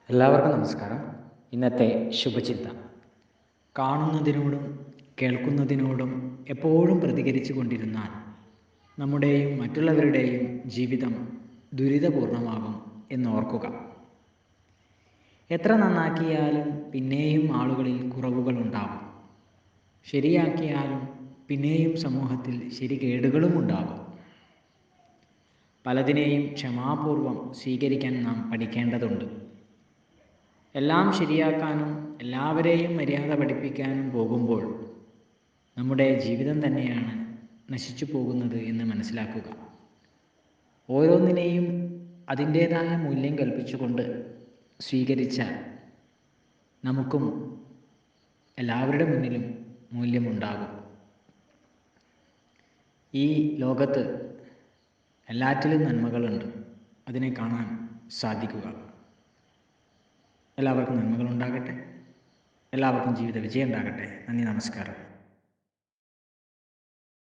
എല്ലാവർക്കും നമസ്കാരം. ഇന്നത്തെ ശുഭചിന്ത: കാണുന്നതിനോടും കേൾക്കുന്നതിനോടും എപ്പോഴും പ്രതികരിച്ചു കൊണ്ടിരുന്നാൽ നമ്മുടെയും മറ്റുള്ളവരുടെയും ജീവിതം ദുരിതപൂർണമാകും എന്നോർക്കുക. എത്ര നന്നാക്കിയാലും പിന്നെയും ആളുകളിൽ കുറവുകളുണ്ടാകും. ശരിയാക്കിയാലും പിന്നെയും സമൂഹത്തിൽ ശരികേടുകളും ഉണ്ടാകും. പലതിനെയും ക്ഷമാപൂർവം സ്വീകരിക്കാൻ നാം പഠിക്കേണ്ടതുണ്ട്. എല്ലാം ശരിയാക്കാനും എല്ലാവരെയും മര്യാദ പഠിപ്പിക്കാനും പോകുമ്പോൾ നമ്മുടെ ജീവിതം തന്നെയാണ് നശിച്ചു പോകുന്നത് എന്ന് മനസ്സിലാക്കുക. ഓരോന്നിനെയും അതിൻ്റേതായ മൂല്യം കൽപ്പിച്ചുകൊണ്ട് സ്വീകരിച്ചാൽ നമുക്കും എല്ലാവരുടെ മുന്നിലും മൂല്യമുണ്ടാകും. ഈ ലോകത്ത് എല്ലാറ്റിലും നന്മകളുണ്ട്. അതിനെ കാണാൻ സാധിക്കുക. എല്ലാവർക്കും നന്മകളുണ്ടാകട്ടെ. എല്ലാവർക്കും ജീവിത വിജയം ഉണ്ടാകട്ടെ. നന്ദി, നമസ്കാരം.